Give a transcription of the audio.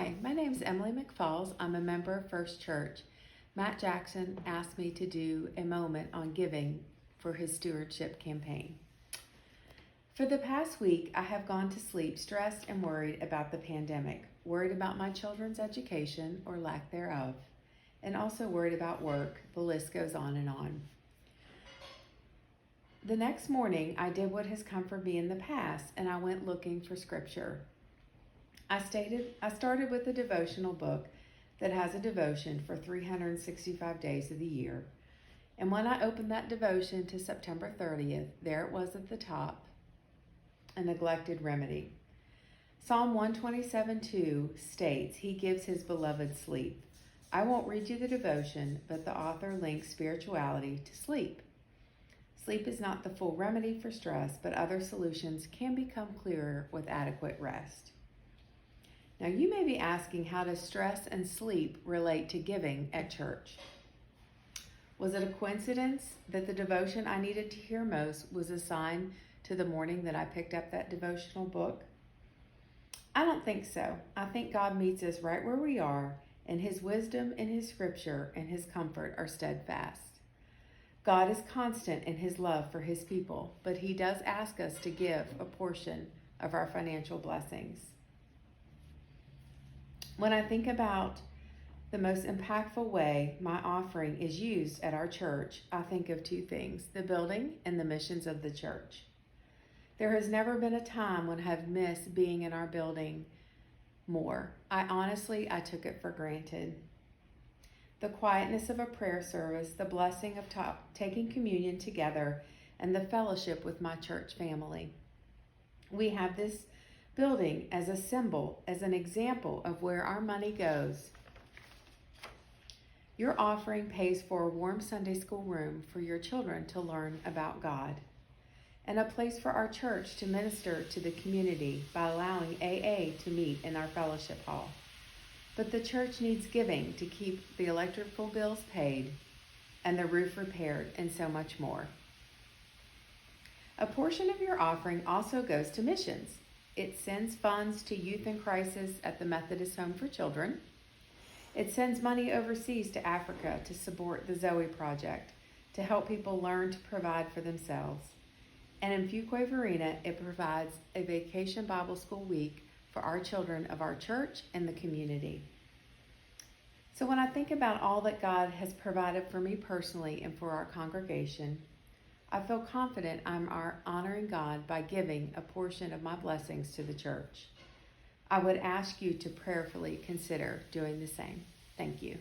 Hi, my name is Emily McFalls. I'm a member of First Church. Matt Jackson asked me to do a moment on giving for his stewardship campaign. For the past week, I have gone to sleep stressed and worried about the pandemic, worried about my children's education or lack thereof, and also worried about work. The list goes on and on. The next morning, I did what has come for me in the past, and I went looking for scripture. I started with a devotional book that has a devotion for 365 days of the year. And when I opened that devotion to September 30th, there it was at the top, a neglected remedy. Psalm 127:2 states, "He gives his beloved sleep." I won't read you the devotion, but the author links spirituality to sleep. Sleep is not the full remedy for stress, but other solutions can become clearer with adequate rest. Now, you may be asking, how does stress and sleep relate to giving at church? Was it a coincidence that the devotion I needed to hear most was assigned to the morning that I picked up that devotional book? I don't think so. I think God meets us right where we are, and His wisdom and His scripture and His comfort are steadfast. God is constant in His love for His people, but He does ask us to give a portion of our financial blessings. When I think about the most impactful way my offering is used at our church, I think of two things: the building and the missions of the church. There has never been a time when I've missed being in our building more. I took it for granted. The quietness of a prayer service, the blessing of taking communion together, and the fellowship with my church family. We have this building as a symbol, as an example of where our money goes. Your offering pays for a warm Sunday school room for your children to learn about God, and a place for our church to minister to the community by allowing AA to meet in our fellowship hall. But the church needs giving to keep the electrical bills paid and the roof repaired and so much more. A portion of your offering also goes to missions. It sends funds to youth in crisis at the Methodist Home for Children. It sends money overseas to Africa to support the Zoe Project, to help people learn to provide for themselves. And in Fuquay-Varina, it provides a vacation Bible school week for our children of our church and the community. So when I think about all that God has provided for me personally and for our congregation, I feel confident I'm honoring God by giving a portion of my blessings to the church. I would ask you to prayerfully consider doing the same. Thank you.